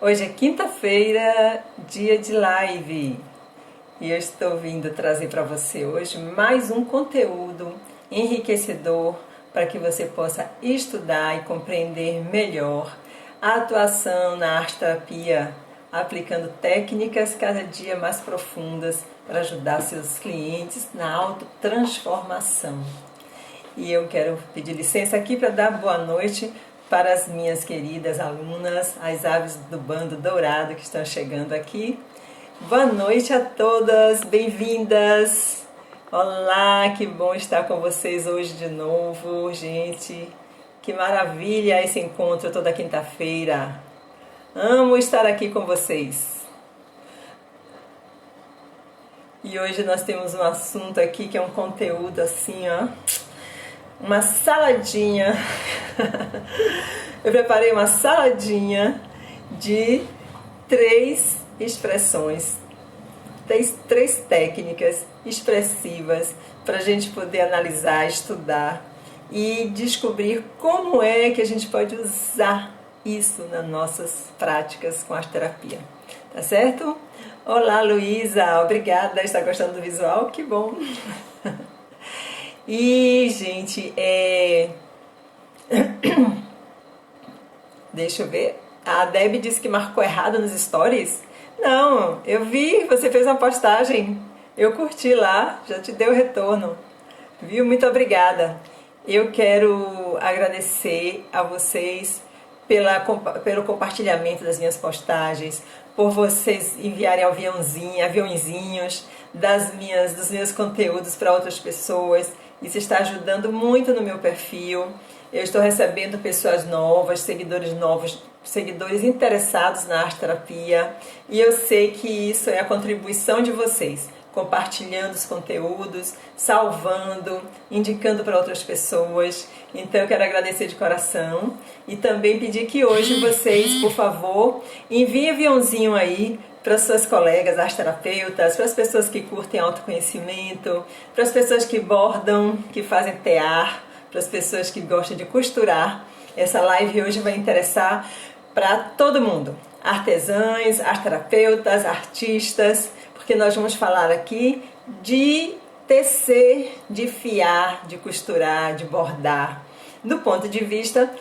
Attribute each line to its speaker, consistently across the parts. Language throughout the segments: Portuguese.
Speaker 1: Hoje é quinta-feira, dia de live, e eu estou vindo trazer para você hoje mais um conteúdo enriquecedor para que você possa estudar e compreender melhor a atuação na arte-terapia, aplicando técnicas cada dia mais profundas para ajudar seus clientes na autotransformação. E eu quero pedir licença aqui para dar boa noite para as minhas queridas alunas, as aves do bando dourado que estão chegando aqui. Boa noite a todas, bem-vindas! Olá, que bom estar com vocês hoje de novo, gente. Que maravilha esse encontro toda quinta-feira. Amo estar aqui com vocês. E hoje nós temos um assunto aqui que é um conteúdo assim, ó. Uma saladinha. Eu preparei uma saladinha de 3 expressões, três técnicas expressivas para a gente poder analisar, estudar e descobrir como é que a gente pode usar isso nas nossas práticas com arte-terapia. Tá certo? Olá, Luísa, obrigada. Está gostando do visual? Que bom! E, gente, deixa eu ver. A Debbie disse que marcou errado nos stories. Não, eu vi, você fez uma postagem. Eu curti lá, já te deu retorno. Viu? Muito obrigada. Eu quero agradecer a vocês pelo compartilhamento das minhas postagens, por vocês enviarem aviãozinhos dos meus conteúdos para outras pessoas. Isso está ajudando muito no meu perfil. Eu estou recebendo pessoas novas, seguidores interessados na arte-terapia. E eu sei que isso é a contribuição de vocês, compartilhando os conteúdos, salvando, indicando para outras pessoas. Então eu quero agradecer de coração e também pedir que hoje vocês, por favor, enviem aviãozinho aí para suas colegas arte-terapeutas, para as pessoas que curtem autoconhecimento, para as pessoas que bordam, que fazem tear, para as pessoas que gostam de costurar. Essa live hoje vai interessar para todo mundo, artesãs, arte-terapeutas, artistas, porque nós vamos falar aqui de tecer, de fiar, de costurar, de bordar, do ponto de vista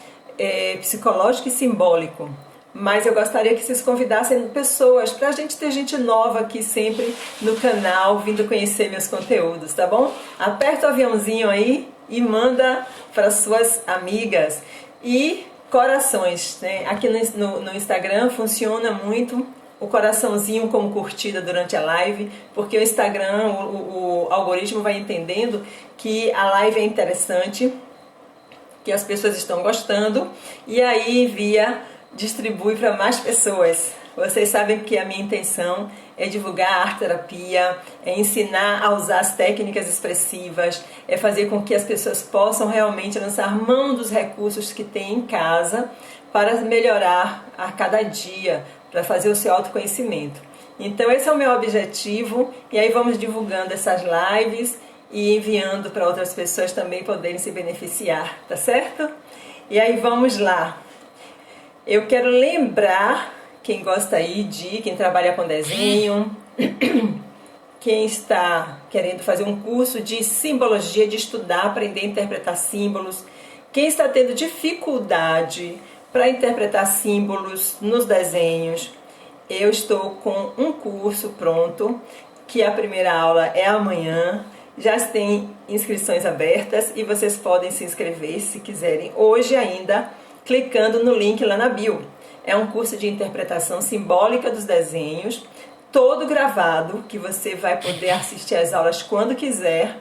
Speaker 1: psicológico e simbólico. Mas eu gostaria que vocês convidassem pessoas, para a gente ter gente nova aqui sempre no canal, vindo conhecer meus conteúdos, tá bom? Aperta o aviãozinho aí e manda para suas amigas. E corações, né? Aqui no Instagram funciona muito o coraçãozinho como curtida durante a live, porque o Instagram, o algoritmo vai entendendo que a live é interessante, que as pessoas estão gostando, e aí distribui para mais pessoas. Vocês sabem que a minha intenção é divulgar a arte-terapia, é ensinar a usar as técnicas expressivas, é fazer com que as pessoas possam realmente lançar mão dos recursos que têm em casa para melhorar a cada dia, para fazer o seu autoconhecimento. Então esse é o meu objetivo, e aí vamos divulgando essas lives e enviando para outras pessoas também poderem se beneficiar, tá certo? E aí vamos lá. Eu quero lembrar quem gosta aí quem trabalha com desenho, quem está querendo fazer um curso de simbologia, de estudar, aprender a interpretar símbolos, quem está tendo dificuldade para interpretar símbolos nos desenhos, eu estou com um curso pronto, que a primeira aula é amanhã. Já tem inscrições abertas e vocês podem se inscrever se quiserem hoje ainda, clicando no link lá na bio. É um curso de interpretação simbólica dos desenhos, todo gravado, que você vai poder assistir às aulas quando quiser,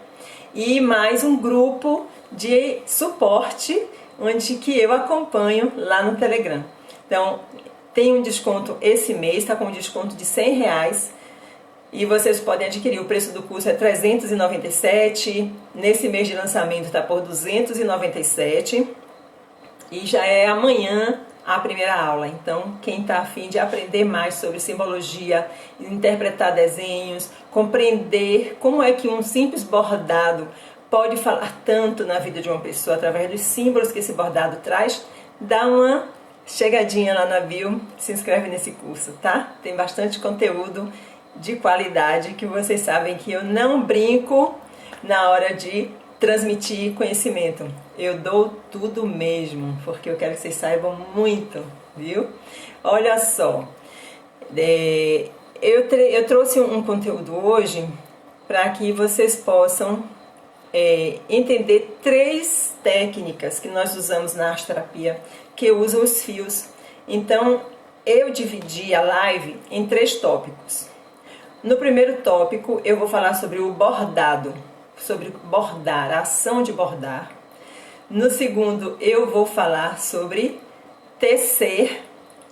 Speaker 1: e mais um grupo de suporte, onde que eu acompanho lá no Telegram. Então, tem um desconto esse mês, está com um desconto de R$100, e vocês podem adquirir. O preço do curso é R$397, nesse mês de lançamento está por R$297, e já é amanhã a primeira aula. Então, quem está a fim de aprender mais sobre simbologia, interpretar desenhos, compreender como é que um simples bordado pode falar tanto na vida de uma pessoa através dos símbolos que esse bordado traz, dá uma chegadinha lá na bio, se inscreve nesse curso, tá? Tem bastante conteúdo de qualidade que vocês sabem que eu não brinco na hora de transmitir conhecimento. Eu dou tudo mesmo, porque eu quero que vocês saibam muito, viu? Olha só, eu trouxe um conteúdo hoje para que vocês possam entender 3 técnicas que nós usamos na arte terapia que usam os fios. Então eu dividi a live em 3 tópicos. No primeiro tópico eu vou falar sobre o bordado, sobre bordar, a ação de bordar. No segundo eu vou falar sobre tecer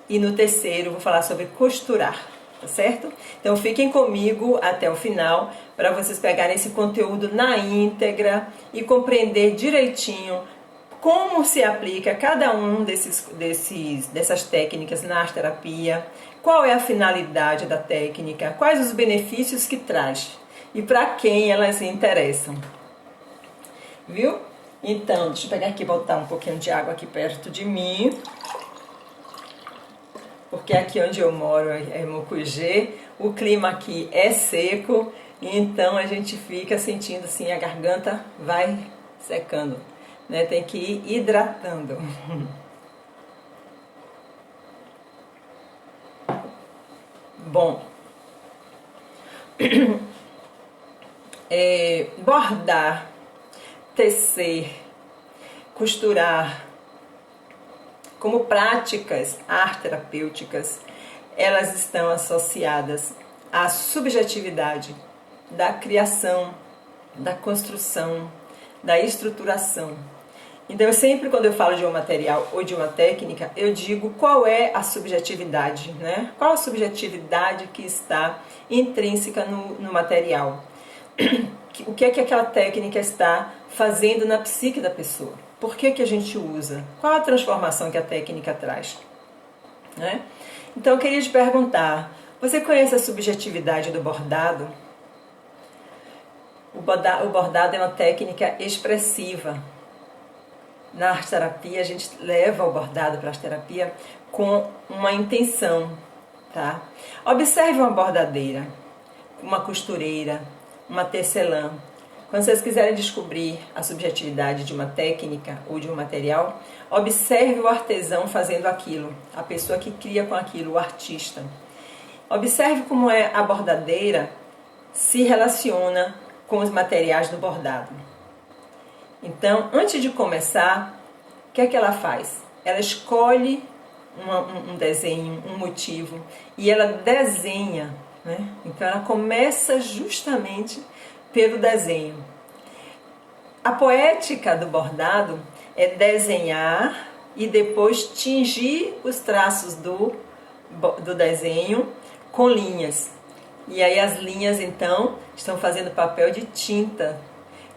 Speaker 1: e no terceiro eu vou falar sobre costurar, tá certo? Então fiquem comigo até o final para vocês pegarem esse conteúdo na íntegra e compreender direitinho como se aplica cada um dessas técnicas na arte terapia, qual é a finalidade da técnica, quais os benefícios que traz e para quem elas interessam. Viu? Então, deixa eu pegar aqui e botar um pouquinho de água aqui perto de mim. Porque aqui onde eu moro é Mucugê, o clima aqui é seco, então a gente fica sentindo assim, a garganta vai secando, né? Tem que ir hidratando. Bom, bordar, tecer, costurar, como práticas arte-terapêuticas, elas estão associadas à subjetividade da criação, da construção, da estruturação. Então, eu sempre, quando eu falo de um material ou de uma técnica, eu digo qual é a subjetividade, né? Qual a subjetividade que está intrínseca no material? O que é que aquela técnica está fazendo na psique da pessoa? Por que a gente usa? Qual a transformação que a técnica traz? Né? Então eu queria te perguntar, você conhece a subjetividade do bordado? O bordado é uma técnica expressiva. Na arte terapia a gente leva o bordado para a arte terapia com uma intenção, tá? Observe uma bordadeira, uma costureira, uma tecelã. Quando vocês quiserem descobrir a subjetividade de uma técnica ou de um material, observe o artesão fazendo aquilo, a pessoa que cria com aquilo, o artista. Observe como a bordadeira se relaciona com os materiais do bordado. Então, antes de começar, o que é que ela faz? Ela escolhe um desenho, um motivo, e ela desenha, né? Então ela começa justamente pelo desenho. A poética do bordado é desenhar e depois tingir os traços do desenho com linhas. E aí as linhas então estão fazendo papel de tinta,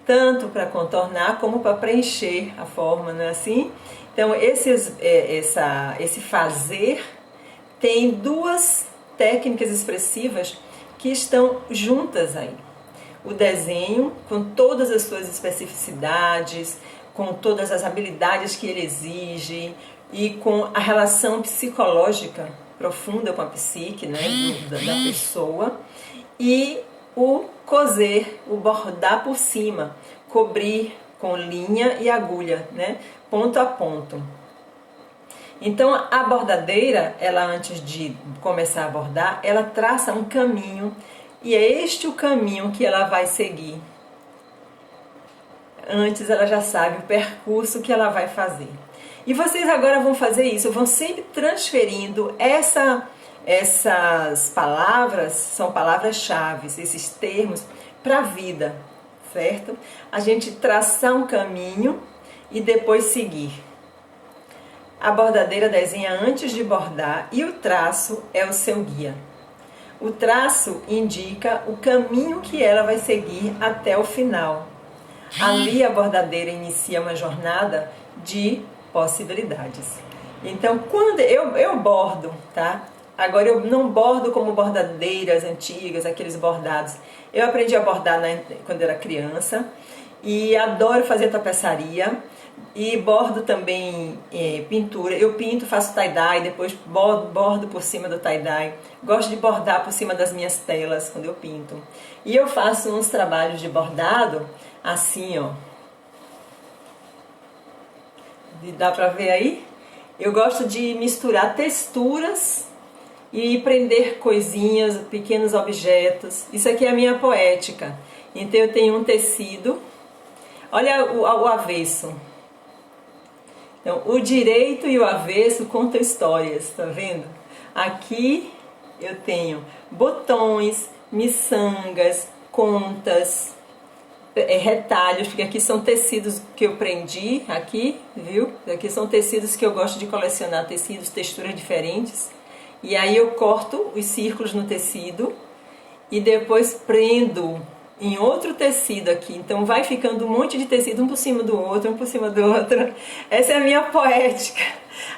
Speaker 1: tanto para contornar como para preencher a forma, não é assim? Então esse fazer tem 2 técnicas expressivas que estão juntas aí. O desenho, com todas as suas especificidades, com todas as habilidades que ele exige e com a relação psicológica profunda com a psique, né, da pessoa, e o coser, o bordar por cima, cobrir com linha e agulha, né, ponto a ponto. Então a bordadeira, ela antes de começar a bordar, ela traça um caminho e é este o caminho que ela vai seguir. Antes ela já sabe o percurso que ela vai fazer. E vocês agora vão fazer isso, vão sempre transferindo essas palavras, são palavras-chave, esses termos, para a vida, certo? A gente traçar um caminho e depois seguir. A bordadeira desenha antes de bordar e o traço é o seu guia. O traço indica o caminho que ela vai seguir até o final. Ali a bordadeira inicia uma jornada de possibilidades. Então, quando eu bordo, tá? Agora eu não bordo como bordadeiras antigas, aqueles bordados. Eu aprendi a bordar quando era criança e adoro fazer tapeçaria. E bordo também pintura. Eu pinto, faço tie-dye, depois bordo por cima do tie-dye. Gosto de bordar por cima das minhas telas quando eu pinto. E eu faço uns trabalhos de bordado assim, ó. Dá pra ver aí? Eu gosto de misturar texturas e prender coisinhas, pequenos objetos. Isso aqui é a minha poética. Então eu tenho um tecido. Olha o avesso. Então, o direito e o avesso contam histórias, tá vendo? Aqui eu tenho botões, miçangas, contas, retalhos, porque aqui são tecidos que eu prendi, aqui, viu? Aqui são tecidos que eu gosto de colecionar, tecidos, texturas diferentes. E aí eu corto os círculos no tecido e depois prendo em outro tecido aqui, então vai ficando um monte de tecido um por cima do outro, um por cima do outro. Essa é a minha poética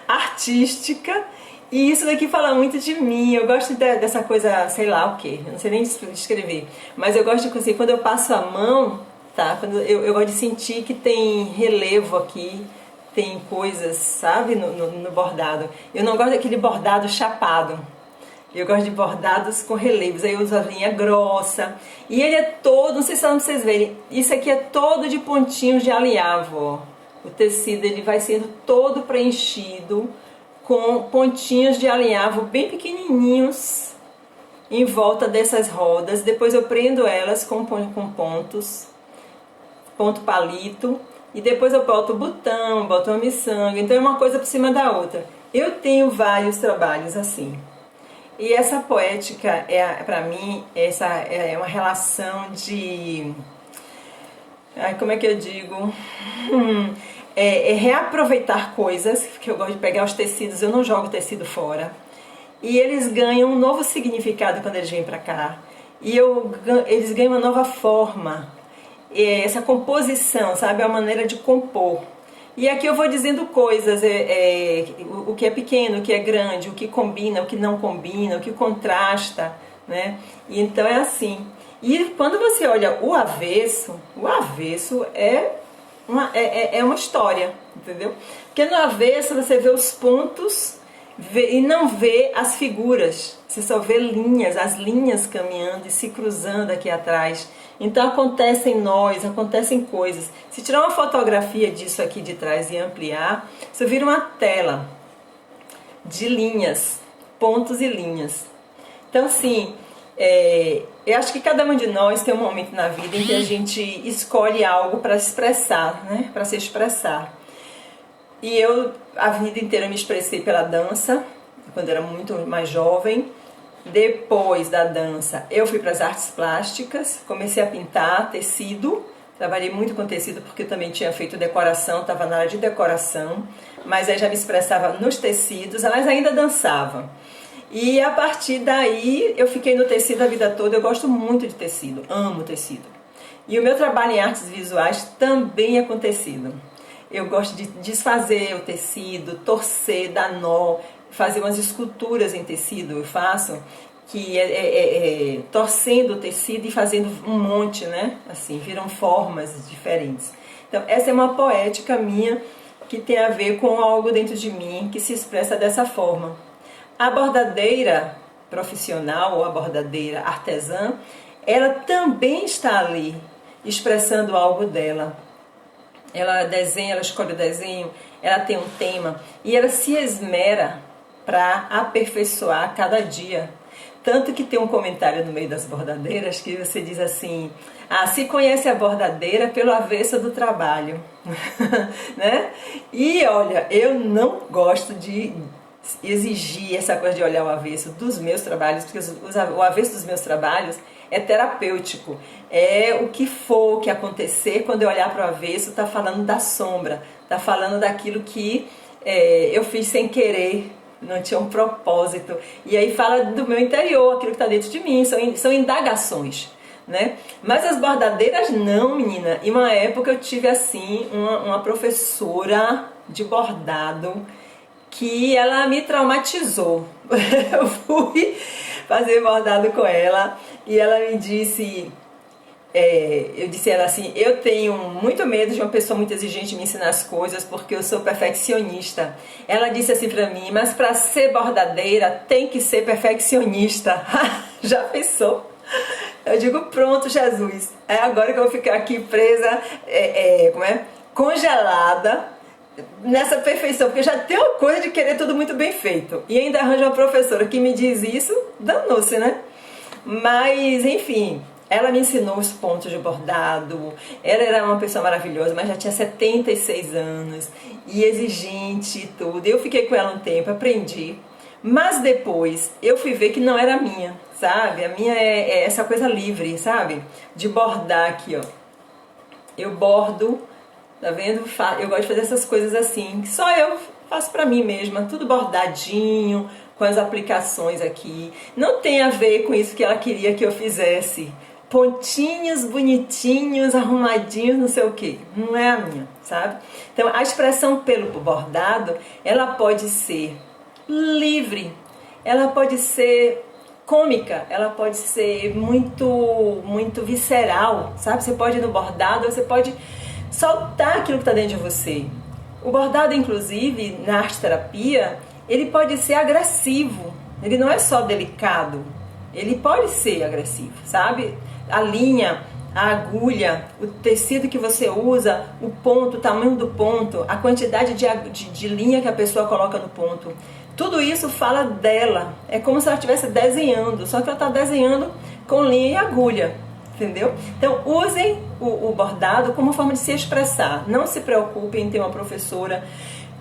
Speaker 1: artística e isso daqui fala muito de mim. Eu gosto dessa coisa, sei lá o que, não sei nem descrever, mas eu gosto de, assim, quando eu passo a mão, tá? Quando eu gosto de sentir que tem relevo aqui, tem coisas, sabe, no bordado. Eu não gosto daquele bordado chapado. Eu gosto de bordados com relevos, aí eu uso a linha grossa. E ele é todo, não sei se vocês verem, isso aqui é todo de pontinhos de alinhavo, ó. O tecido ele vai sendo todo preenchido com pontinhos de alinhavo bem pequenininhos em volta dessas rodas. Depois eu prendo elas com pontos, ponto palito. E depois eu boto o botão, boto uma miçanga, então é uma coisa por cima da outra. Eu tenho vários trabalhos assim. E essa poética, para mim, essa é uma relação de... como é que eu digo? É reaproveitar coisas, que eu gosto de pegar os tecidos, eu não jogo tecido fora. E eles ganham um novo significado quando eles vêm para cá. E eles ganham uma nova forma. Essa composição, sabe? A maneira de compor. E aqui eu vou dizendo coisas, o que é pequeno, o que é grande, o que combina, o que não combina, o que contrasta, né? E então é assim. E quando você olha o avesso é uma história, entendeu? Porque no avesso você vê os pontos e não vê as figuras. Você só vê linhas, as linhas caminhando e se cruzando aqui atrás. Então acontecem nós, acontecem coisas. Se tirar uma fotografia disso aqui de trás e ampliar, você vira uma tela de linhas, pontos e linhas. Então assim, eu acho que cada um de nós tem um momento na vida em que a gente escolhe algo para expressar, né? Para se expressar. E eu a vida inteira me expressei pela dança, quando era muito mais jovem. Depois da dança, eu fui para as artes plásticas, comecei a pintar tecido, trabalhei muito com tecido porque eu também tinha feito decoração, estava na área de decoração, mas aí já me expressava nos tecidos, mas ainda dançava. E a partir daí eu fiquei no tecido a vida toda, eu gosto muito de tecido, amo tecido. E o meu trabalho em artes visuais também é com tecido. Eu gosto de desfazer o tecido, torcer, dar nó, fazer umas esculturas em tecido, eu faço, que torcendo o tecido e fazendo um monte, né? Assim, viram formas diferentes. Então, essa é uma poética minha que tem a ver com algo dentro de mim que se expressa dessa forma. A bordadeira profissional ou a bordadeira artesã, ela também está ali, expressando algo dela. Ela desenha, ela escolhe o desenho, ela tem um tema e ela se esmera para aperfeiçoar cada dia. Tanto que tem um comentário no meio das bordadeiras que você diz assim: se conhece a bordadeira pelo avesso do trabalho. Né? E olha, eu não gosto de exigir essa coisa de olhar o avesso dos meus trabalhos, porque o avesso dos meus trabalhos é terapêutico. É o que for que acontecer, quando eu olhar para o avesso, está falando da sombra, está falando daquilo que eu fiz sem querer, não tinha um propósito. E aí fala do meu interior, aquilo que está dentro de mim, são indagações, né? Mas as bordadeiras não, menina. Em uma época eu tive assim uma professora de bordado que ela me traumatizou. Eu fui fazer bordado com ela e ela me disse: Eu disse a ela assim, eu tenho muito medo de uma pessoa muito exigente me ensinar as coisas porque eu sou perfeccionista. Ela disse assim pra mim, mas para ser bordadeira tem que ser perfeccionista. Já pensou? Eu digo, pronto, Jesus, é agora que eu vou ficar aqui presa, congelada nessa perfeição, porque já tem uma coisa de querer tudo muito bem feito. E ainda arranja uma professora que me diz isso, danou-se, né? Mas, enfim, ela me ensinou os pontos de bordado. Ela era uma pessoa maravilhosa, mas já tinha 76 anos e exigente e tudo. Eu fiquei com ela um tempo, aprendi. Mas depois eu fui ver que não era minha, sabe? A minha é essa coisa livre, sabe? De bordar aqui, ó. Eu bordo, tá vendo? Eu gosto de fazer essas coisas assim, que só eu faço pra mim mesma, tudo bordadinho, com as aplicações aqui. Não tem a ver com isso que ela queria que eu fizesse. Pontinhos bonitinhos, arrumadinhos, não sei o que. Não é a minha, sabe? Então a expressão pelo bordado, ela pode ser livre, ela pode ser cômica, ela pode ser muito visceral, sabe? Você pode ir no bordado, você pode soltar aquilo que está dentro de você. O bordado, inclusive, na arte terapia, ele pode ser agressivo, ele não é só delicado, ele pode ser agressivo, sabe? A linha, a agulha, o tecido que você usa, o ponto, o tamanho do ponto, a quantidade de linha que a pessoa coloca no ponto. Tudo isso fala dela. É como se ela estivesse desenhando, só que ela está desenhando com linha e agulha, entendeu? Então usem o bordado como forma de se expressar. Não se preocupem em ter uma professora,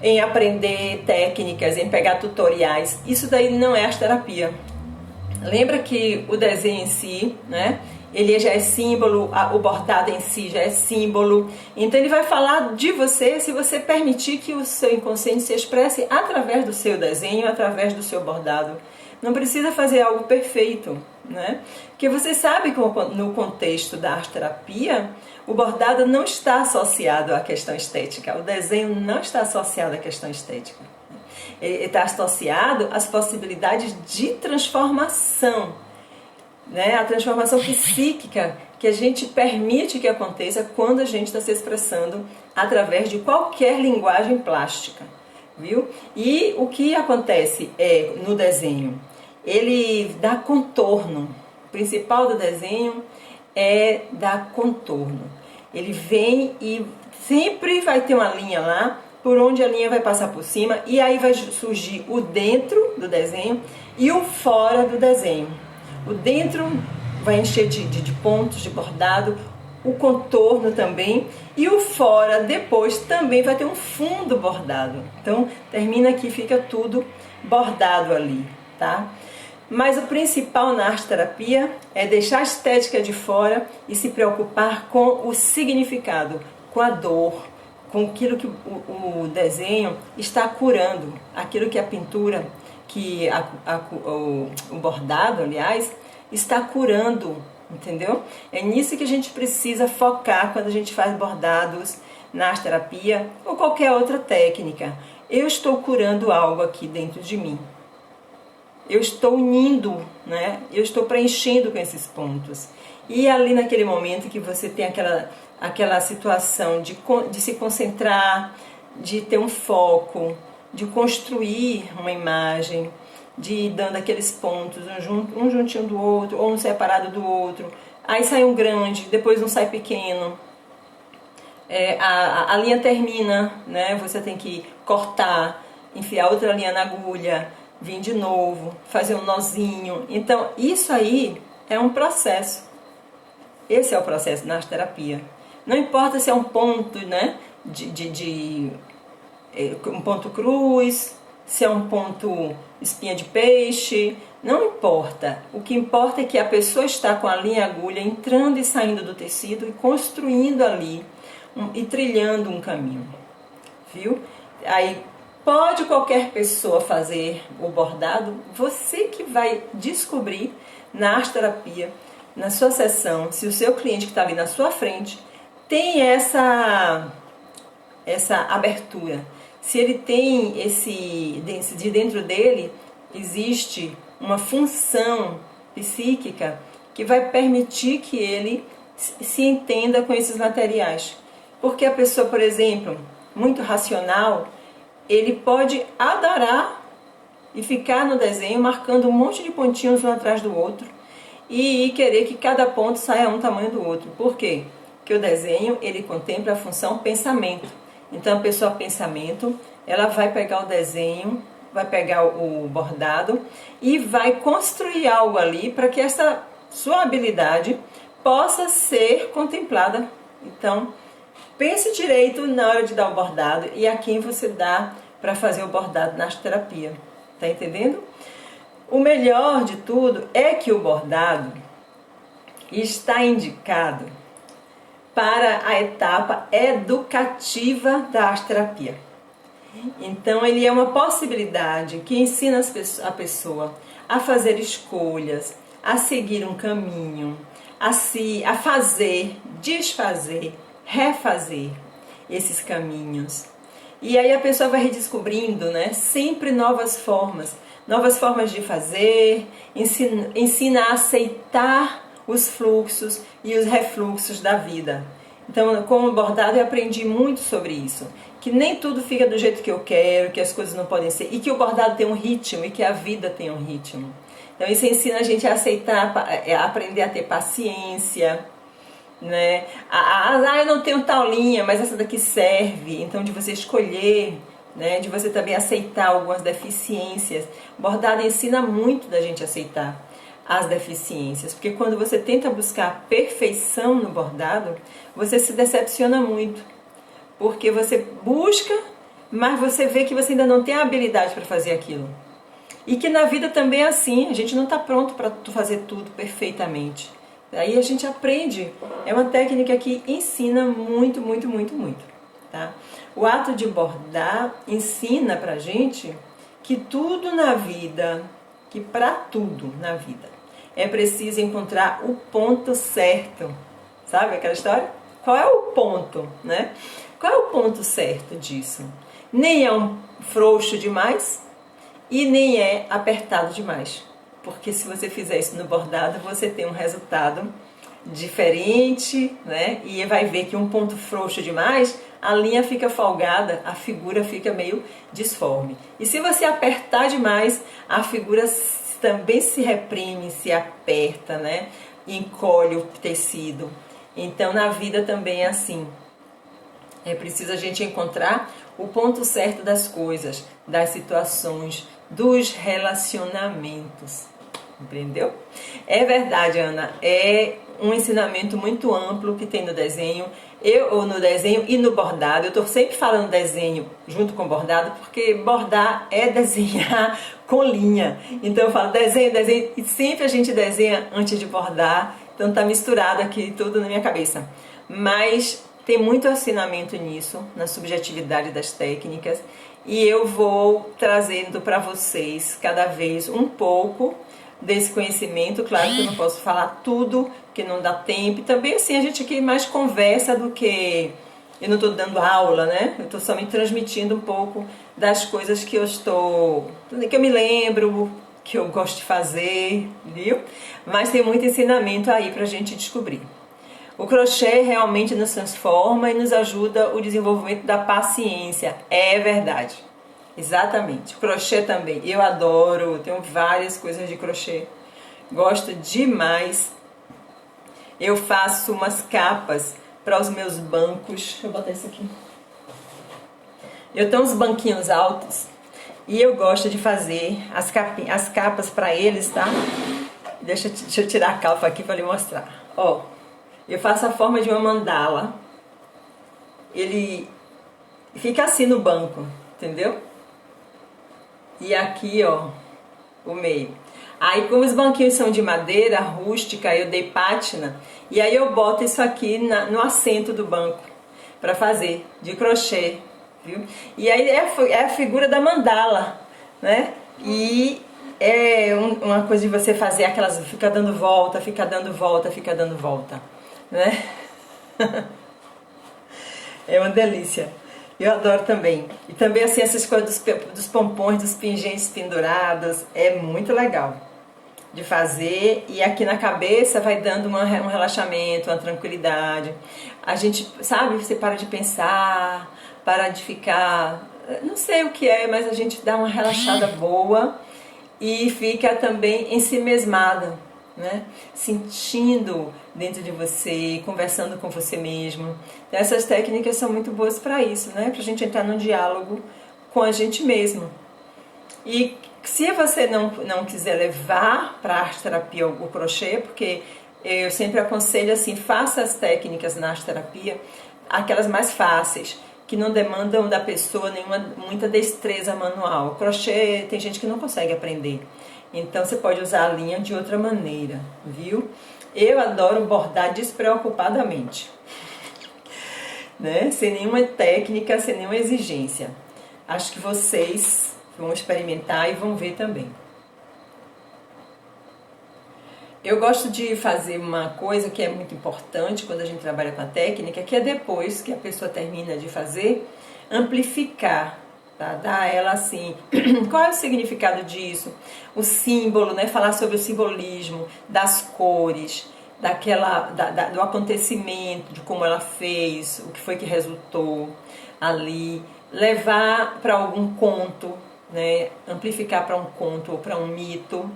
Speaker 1: em aprender técnicas, em pegar tutoriais. Isso daí não é arte terapia. Lembra que o desenho em si, né? Ele já é símbolo, o bordado em si já é símbolo. Então ele vai falar de você se você permitir que o seu inconsciente se expresse através do seu desenho, através do seu bordado. Não precisa fazer algo perfeito, né? Porque você sabe que no contexto da arte terapia, o bordado não está associado à questão estética. O desenho não está associado à questão estética. Ele está associado às possibilidades de transformação, né? A transformação psíquica que a gente permite que aconteça quando a gente está se expressando através de qualquer linguagem plástica, viu? E o que acontece no desenho? Ele dá contorno. O principal do desenho é dar contorno. Ele vem e sempre vai ter uma linha lá, por onde a linha vai passar por cima, e aí vai surgir o dentro do desenho e o fora do desenho. O dentro vai encher de pontos, de bordado, o contorno também, e o fora depois também vai ter um fundo bordado. Então termina aqui, fica tudo bordado ali, tá? Mas o principal na arte terapia é deixar a estética de fora e se preocupar com o significado, com a dor, com aquilo que o desenho está curando, aquilo que a pintura, que o bordado, aliás, está curando, entendeu? É nisso que a gente precisa focar quando a gente faz bordados na arte terapia ou qualquer outra técnica. Eu estou curando algo aqui dentro de mim. Eu estou unindo, né? Eu estou preenchendo com esses pontos. E ali naquele momento que você tem aquela situação de se concentrar, de ter um foco, de construir uma imagem, de ir dando aqueles pontos, um juntinho do outro, ou um separado do outro. Aí sai um grande, depois um sai pequeno. A linha termina, né? Você tem que cortar, enfiar outra linha na agulha, vir de novo, fazer um nozinho. Então, isso aí é um processo. Esse é o processo na arte terapia. Não importa se é um ponto, né, um ponto cruz, se é um ponto espinha de peixe, não importa. O que importa é que a pessoa está com a linha e a agulha entrando e saindo do tecido e construindo ali e trilhando um caminho, viu? Aí pode qualquer pessoa fazer o bordado, você que vai descobrir na arte terapia, na sua sessão, se o seu cliente que está ali na sua frente tem essa abertura, se ele tem de dentro dele existe uma função psíquica que vai permitir que ele se entenda com esses materiais. Porque a pessoa, por exemplo, muito racional, ele pode adorar e ficar no desenho marcando um monte de pontinhos um atrás do outro e querer que cada ponto saia um tamanho do outro. Por quê? Porque o desenho, ele contempla a função pensamento. Então a pessoa pensamento, ela vai pegar o desenho, vai pegar o bordado e vai construir algo ali para que essa sua habilidade possa ser contemplada. Então, pense direito na hora de dar o bordado e a quem você dá para fazer o bordado na arte-terapia. Tá entendendo? O melhor de tudo é que o bordado está indicado para a etapa educativa da arte-terapia. Então, ele é uma possibilidade que ensina a pessoa a fazer escolhas, a seguir um caminho, a fazer, desfazer, refazer esses caminhos. E aí a pessoa vai redescobrindo, né, sempre novas formas de fazer, ensina a aceitar os fluxos e os refluxos da vida. Então, como bordado, eu aprendi muito sobre isso, que nem tudo fica do jeito que eu quero, que as coisas não podem ser, e que o bordado tem um ritmo e que a vida tem um ritmo. Então isso ensina a gente a aceitar, a aprender a ter paciência, né? Eu não tenho tal linha, mas essa daqui serve. Então de você escolher, né? De você também aceitar algumas deficiências. Bordado ensina muito da gente aceitar as deficiências, porque quando você tenta buscar perfeição no bordado, você se decepciona muito, porque você busca, mas você vê que você ainda não tem a habilidade para fazer aquilo. E que na vida também é assim, a gente não está pronto para fazer tudo perfeitamente. Aí a gente aprende, é uma técnica que ensina muito, muito, muito, muito. Tá? O ato de bordar ensina pra gente que tudo na vida, que para tudo na vida, é preciso encontrar o ponto certo. Sabe aquela história? Qual é o ponto, né? Qual é o ponto certo disso? Nem é um frouxo demais e nem é apertado demais. Porque se você fizer isso no bordado, você tem um resultado diferente, né? E vai ver que um ponto frouxo demais, a linha fica folgada, a figura fica meio disforme. E se você apertar demais, a figura também se reprime, se aperta, né? Encolhe o tecido. Então na vida também é assim. É preciso a gente encontrar o ponto certo das coisas, das situações, dos relacionamentos. Entendeu? É verdade, Ana. É um ensinamento muito amplo que tem no desenho. No desenho e no bordado. Eu estou sempre falando desenho junto com bordado, porque bordar é desenhar com linha. Então eu falo desenho, desenho, e sempre a gente desenha antes de bordar. Então tá misturado aqui tudo na minha cabeça. Mas tem muito ensinamento nisso, na subjetividade das técnicas. E eu vou trazendo para vocês cada vez um pouco desse conhecimento. Claro que eu não posso falar tudo, que não dá tempo. E também assim, a gente aqui mais conversa do que... Eu não estou dando aula, né? Eu estou só me transmitindo um pouco das coisas que eu me lembro, que eu gosto de fazer, viu? Mas tem muito ensinamento aí pra gente descobrir. O crochê realmente nos transforma e nos ajuda o desenvolvimento da paciência. É verdade. Exatamente. O crochê também. Eu adoro, tenho várias coisas de crochê. Gosto demais. Eu faço umas capas para os meus bancos. Deixa eu botar isso aqui. Eu tenho uns banquinhos altos e eu gosto de fazer as capas para eles, tá? Deixa eu tirar a capa aqui para lhe mostrar. Ó, eu faço a forma de uma mandala. Ele fica assim no banco, entendeu? E aqui, ó, o meio. Aí, como os banquinhos são de madeira rústica, eu dei pátina. E aí eu boto isso aqui no assento do banco para fazer de crochê, viu? E aí é a figura da mandala, né? E é uma coisa de você fazer aquelas... Fica dando volta, fica dando volta, fica dando volta, né? É uma delícia. Eu adoro também. E também assim, essas coisas dos pompons, dos pingentes pendurados. É muito legal. de fazer, e aqui na cabeça vai dando um relaxamento, uma tranquilidade. A gente, sabe, você para de pensar, para de ficar, não sei o que é, mas a gente dá uma relaxada boa e fica também ensimesmada, né? Sentindo dentro de você, conversando com você mesmo. Então, essas técnicas são muito boas para isso, né? Para a gente entrar num diálogo com a gente mesmo. E se você não quiser levar para a arte terapia o crochê, porque eu sempre aconselho assim, faça as técnicas na arte terapia, aquelas mais fáceis, que não demandam da pessoa muita destreza manual. O crochê tem gente que não consegue aprender, então você pode usar a linha de outra maneira, viu? Eu adoro bordar despreocupadamente, né? Sem nenhuma técnica, sem nenhuma exigência. Acho que vocês vão experimentar e vão ver também. Eu gosto de fazer uma coisa que é muito importante quando a gente trabalha com a técnica, que é depois que a pessoa termina de fazer, amplificar, tá? Dar a ela assim, qual é o significado disso? O símbolo, né? Falar sobre o simbolismo das cores, do acontecimento, de como ela fez, o que foi que resultou ali, levar para algum conto, né? Amplificar para um conto ou para um mito.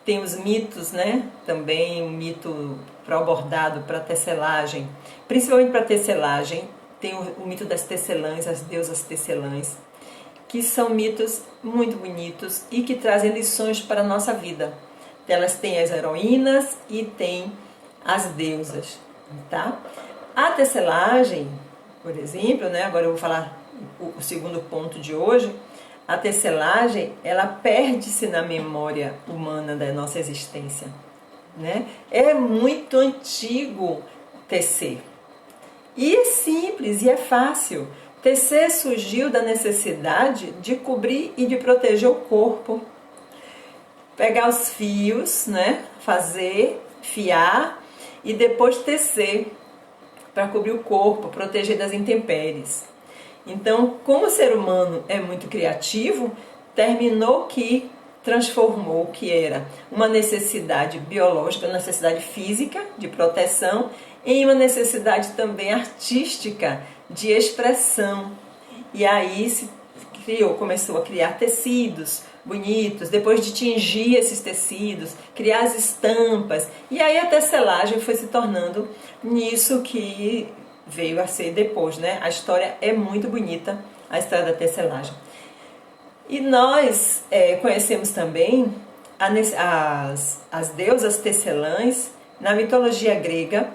Speaker 1: Tem os mitos, né? Também um mito para o bordado, para a tecelagem. Principalmente para a tecelagem, tem o mito das tecelãs, as deusas tecelãs, que são mitos muito bonitos e que trazem lições para a nossa vida. Elas têm as heroínas e têm as deusas, tá? A tecelagem, por exemplo, né? Agora eu vou falar o segundo ponto de hoje. A tecelagem, ela perde-se na memória humana da nossa existência, né? É muito antigo tecer. E é simples e é fácil. Tecer surgiu da necessidade de cobrir e de proteger o corpo. Pegar os fios, né? Fazer, fiar e depois tecer para cobrir o corpo, proteger das intempéries. Então, como o ser humano é muito criativo, terminou que transformou o que era uma necessidade biológica, uma necessidade física de proteção, em uma necessidade também artística de expressão. E aí se começou a criar tecidos bonitos, depois de tingir esses tecidos, criar as estampas. E aí a tecelagem foi se tornando nisso que veio a ser depois, né? A história é muito bonita, a história da tecelagem. E nós conhecemos também as deusas tecelãs na mitologia grega,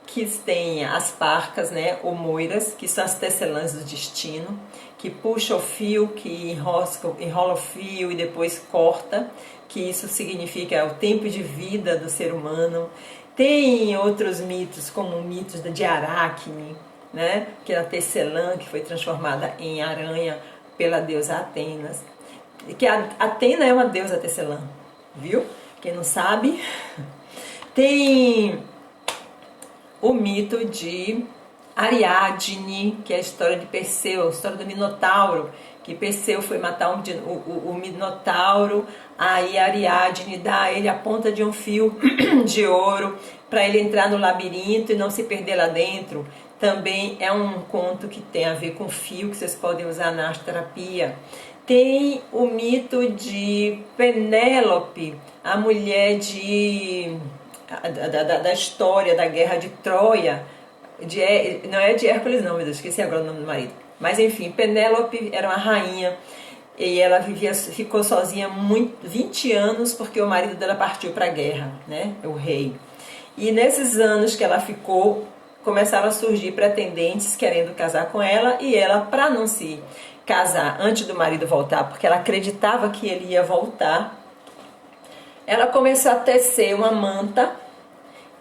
Speaker 1: que tem as parcas, né, ou moiras, que são as tecelãs do destino, que puxa o fio, que enrola o fio e depois corta, que isso significa o tempo de vida do ser humano. Tem outros mitos, como o mito de Aracne, né? Que é a tecelã, que foi transformada em aranha pela deusa Atenas. Que a Atena é uma deusa tecelã, viu? Quem não sabe. Tem o mito de Ariadne, que é a história de Perseu, a história do Minotauro, que Perseu foi matar o Minotauro, aí Ariadne dá a ele a ponta de um fio de ouro para ele entrar no labirinto e não se perder lá dentro. Também é um conto que tem a ver com fio, que vocês podem usar na arte terapia. Tem o mito de Penélope, a mulher da história da guerra de Troia, não é de Hércules não, meu Deus, esqueci agora o nome do marido. Mas enfim, Penélope era uma rainha e ela ficou sozinha 20 anos porque o marido dela partiu para a guerra, né? O rei. E nesses anos que ela ficou, começaram a surgir pretendentes querendo casar com ela, e ela, para não se casar antes do marido voltar, porque ela acreditava que ele ia voltar, ela começou a tecer uma manta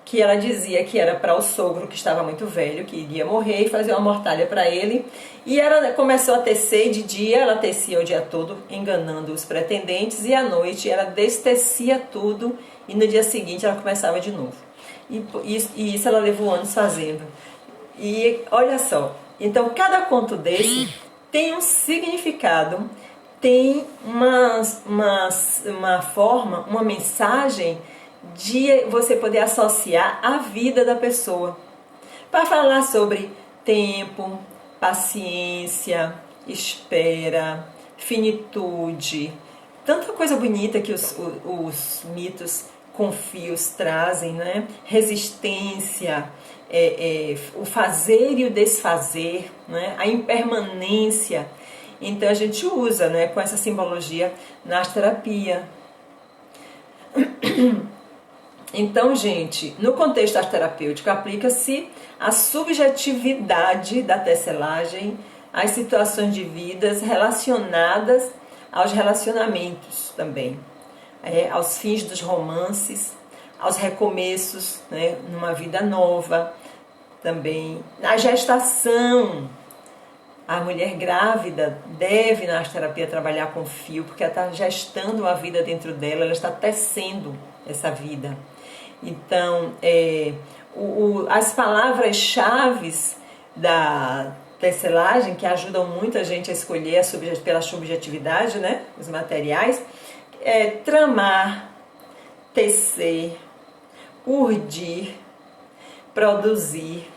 Speaker 1: que ela dizia que era para o sogro, que estava muito velho, que iria morrer, e fazer uma mortalha para ele. E ela começou a tecer, e de dia ela tecia o dia todo, enganando os pretendentes, e à noite ela destecia tudo, e no dia seguinte ela começava de novo. E isso ela levou anos fazendo. E olha só, então cada conto desse tem um significado, tem uma forma, uma mensagem de você poder associar a vida da pessoa. Para falar sobre tempo, paciência, espera, finitude, tanta coisa bonita que os mitos com fios trazem, né? Resistência, o fazer e o desfazer, né? A impermanência. Então a gente usa, né, com essa simbologia na arte-terapia. Então, gente, no contexto arte-terapêutico aplica-se a subjetividade da tecelagem às situações de vidas relacionadas aos relacionamentos também, aos fins dos romances, aos recomeços, né, numa vida nova, também na gestação. A mulher grávida deve na arte-terapia trabalhar com fio, porque ela está gestando a vida dentro dela, ela está tecendo essa vida. Então, as palavras-chave da tecelagem, que ajudam muito a gente a escolher pela subjetividade, né, os materiais, tramar, tecer, urdir, produzir,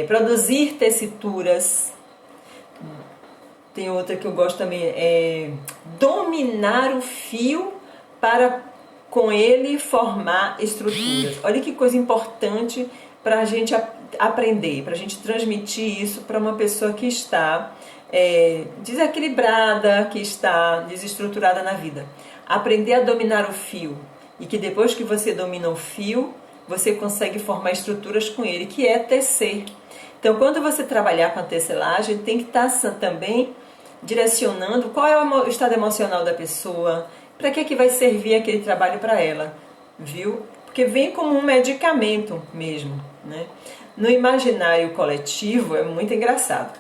Speaker 1: produzir tessituras. Tem outra que eu gosto também, dominar o fio para com ele formar estruturas. Olha que coisa importante para a gente aprender, para a gente transmitir isso para uma pessoa que está desequilibrada, que está desestruturada na vida. Aprender a dominar o fio, e que depois que você domina o fio, você consegue formar estruturas com ele, que é tecer. Então, quando você trabalhar com a tecelagem, tem que estar também direcionando qual é o estado emocional da pessoa, para que vai servir aquele trabalho para ela, viu? Porque vem como um medicamento mesmo, né? No imaginário coletivo é muito engraçado,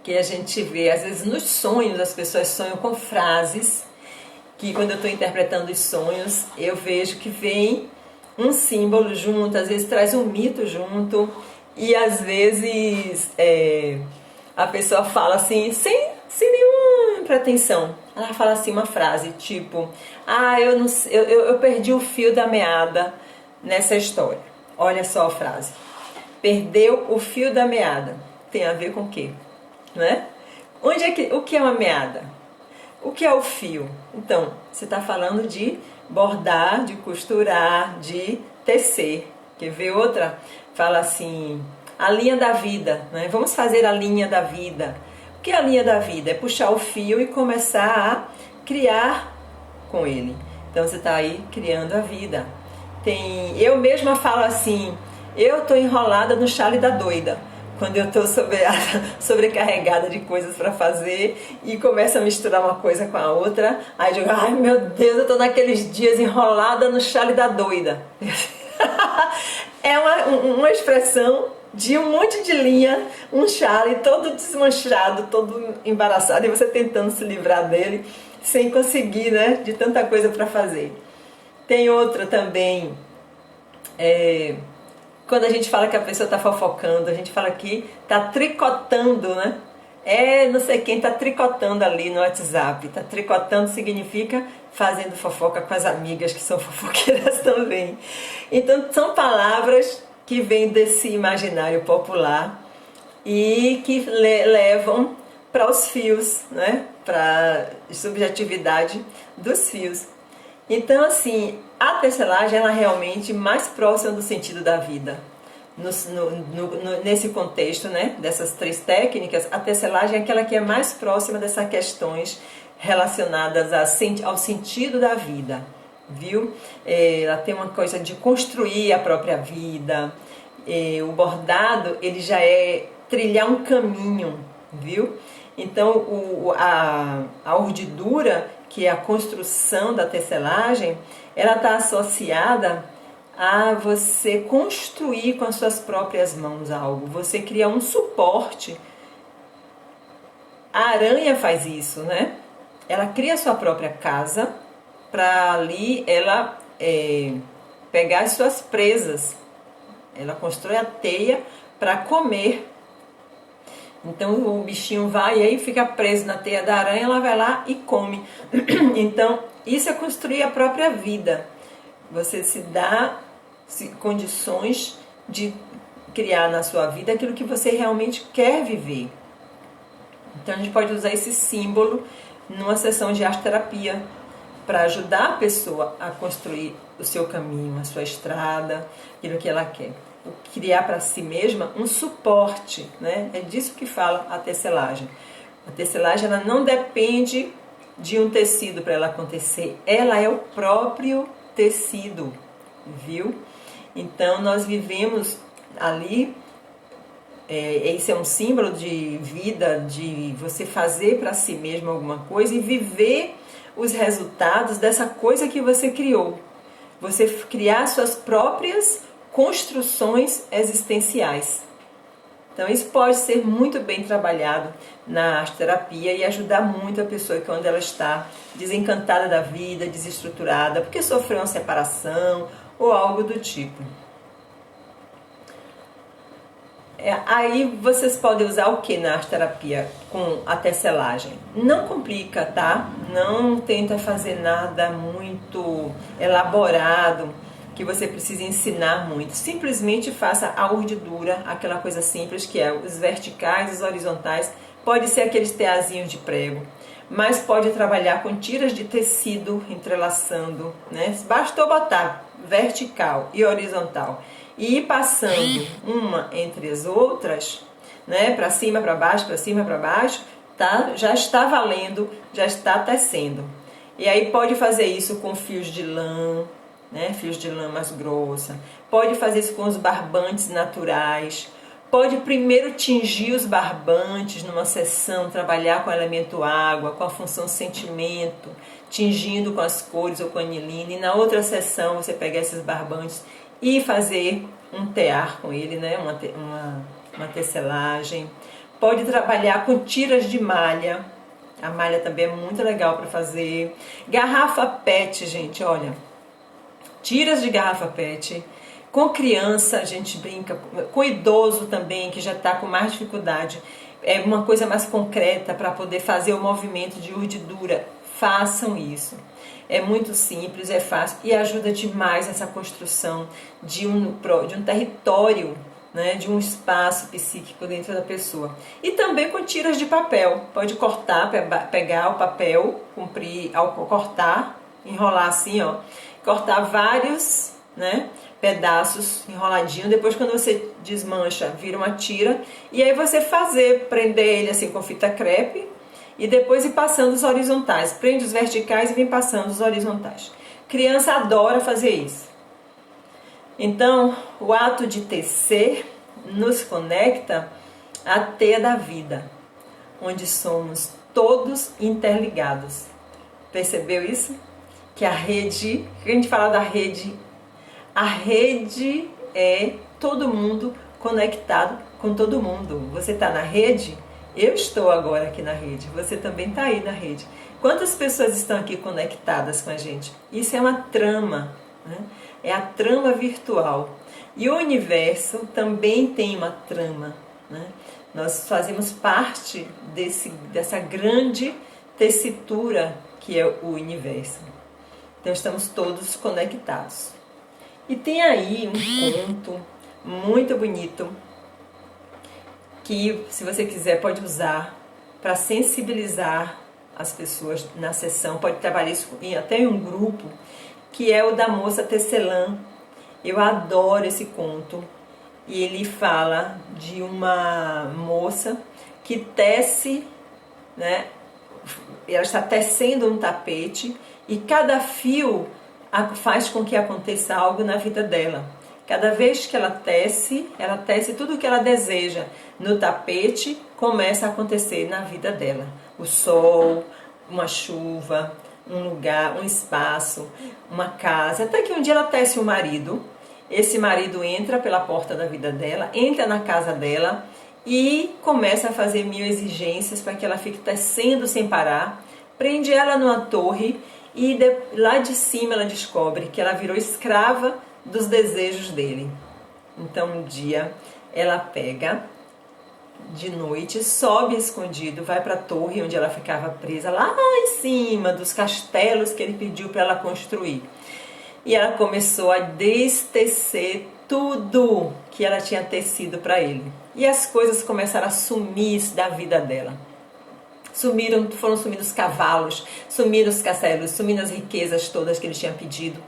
Speaker 1: que a gente vê, às vezes nos sonhos, as pessoas sonham com frases, que quando eu estou interpretando os sonhos, eu vejo que vem um símbolo junto, às vezes traz um mito junto, e às vezes a pessoa fala assim, sem nenhuma pretensão. Ela fala assim uma frase, tipo, eu perdi o fio da meada nessa história. Olha só a frase. Perdeu o fio da meada. Tem a ver com o quê? Né? O que é uma meada? O que é o fio? Então, você está falando de bordar, de costurar, de tecer. Quer ver outra? Fala assim, a linha da vida, né? Vamos fazer a linha da vida. O que é a linha da vida? É puxar o fio e começar a criar com ele. Então você está aí criando a vida. Eu mesma falo assim, eu estou enrolada no chale da doida. Quando eu estou sobrecarregada de coisas para fazer e começo a misturar uma coisa com a outra, aí eu digo, ai meu Deus, eu estou naqueles dias enrolada no chale da doida. É uma expressão de um monte de linha, um chale todo desmanchado, todo embaraçado, e você tentando se livrar dele sem conseguir, né, de tanta coisa para fazer. Tem outra também, quando a gente fala que a pessoa está fofocando, a gente fala que está tricotando, né? Não sei quem está tricotando ali no WhatsApp. Está tricotando significa fazendo fofoca com as amigas que são fofoqueiras também. Então são palavras que vêm desse imaginário popular e que levam para os fios, né? Para a subjetividade dos fios. Então, assim, a tecelagem ela é realmente mais próxima do sentido da vida. Nesse contexto, né, dessas três técnicas, a tecelagem é aquela que é mais próxima dessas questões relacionadas ao sentido da vida, viu? Ela tem uma coisa de construir a própria vida. O bordado, ele já é trilhar um caminho, viu? Então, a urdidura, que é a construção da tecelagem, ela está associada a você construir com as suas próprias mãos algo, você cria um suporte. A aranha faz isso, né? Ela cria a sua própria casa para ali ela pegar as suas presas. Ela constrói a teia para comer. Então o bichinho vai e aí fica preso na teia da aranha, ela vai lá e come. Então isso é construir a própria vida. Você se dá condições de criar na sua vida aquilo que você realmente quer viver. Então a gente pode usar esse símbolo numa sessão de arte terapia para ajudar a pessoa a construir o seu caminho, a sua estrada, aquilo que ela quer. Criar para si mesma um suporte, né? É disso que fala a tecelagem. A tecelagem ela não depende de um tecido para ela acontecer, ela é o próprio tecido, viu? Então nós vivemos ali, esse é um símbolo de vida, de você fazer para si mesmo alguma coisa e viver os resultados dessa coisa que você criou. Você criar suas próprias construções existenciais. Então isso pode ser muito bem trabalhado na arte terapia e ajudar muito a pessoa que quando ela está desencantada da vida, desestruturada, porque sofreu uma separação ou algo do tipo. Aí vocês podem usar o que na arte terapia com a tecelagem? Não complica, tá? Não tenta fazer nada muito elaborado que você precisa ensinar muito. Simplesmente faça a urdidura, aquela coisa simples que é os verticais, os horizontais. Pode ser aqueles teazinhos de prego, mas pode trabalhar com tiras de tecido entrelaçando, né? Bastou botar vertical e horizontal e ir passando uma entre as outras, né? Para cima, para baixo, para cima, para baixo, tá? Já está valendo, já está tecendo. E aí pode fazer isso com fios de lã, né? Fios de lã mais grossa. Pode fazer isso com os barbantes naturais. Pode primeiro tingir os barbantes numa sessão, trabalhar com o elemento água, com a função sentimento, tingindo com as cores ou com a anilina. E na outra sessão você pegar esses barbantes e fazer um tear com ele, né? Uma tecelagem. Pode trabalhar com tiras de malha. A malha também é muito legal para fazer. Garrafa PET, gente, olha. Tiras de garrafa PET. Com criança a gente brinca, com idoso também que já está com mais dificuldade. É uma coisa mais concreta para poder fazer o movimento de urdidura. Façam isso. É muito simples, é fácil e ajuda demais essa construção de um território, né, de um espaço psíquico dentro da pessoa. E também com tiras de papel. Pode cortar, pegar o papel, ao cortar, enrolar assim, ó, cortar vários, né, pedaços enroladinho. Depois, quando você desmancha, vira uma tira. E aí você prender ele assim com fita crepe. E depois ir passando os horizontais. Prende os verticais e vem passando os horizontais. Criança adora fazer isso. Então, o ato de tecer nos conecta à teia da vida, onde somos todos interligados. Percebeu isso? Que a rede, a gente fala da rede, a rede é todo mundo conectado com todo mundo. Você está na rede? Eu estou agora aqui na rede, você também está aí na rede. Quantas pessoas estão aqui conectadas com a gente? Isso é uma trama, né? É a trama virtual. E o universo também tem uma trama, né? Nós fazemos parte dessa grande tessitura que é o universo. Então estamos todos conectados. E tem aí um conto muito bonito que, se você quiser, pode usar para sensibilizar as pessoas na sessão. Pode trabalhar isso até em um grupo, que é o da moça tecelã. Eu adoro esse conto. E ele fala de uma moça que tece, né? Ela está tecendo um tapete e cada fio faz com que aconteça algo na vida dela. Cada vez que ela tece tudo o que ela deseja no tapete, começa a acontecer na vida dela. O sol, uma chuva, um lugar, um espaço, uma casa. Até que um dia ela tece um marido. Esse marido entra pela porta da vida dela, entra na casa dela e começa a fazer mil exigências para que ela fique tecendo sem parar. Prende ela numa torre e lá de cima ela descobre que ela virou escrava dos desejos dele. Então um dia ela pega de noite, sobe escondido, vai para a torre onde ela ficava presa, lá em cima dos castelos que ele pediu para ela construir. E ela começou a destecer tudo que ela tinha tecido para ele. E as coisas começaram a sumir da vida dela. Foram sumindo os cavalos, sumiram os castelos, sumindo as riquezas todas que ele tinha pedido,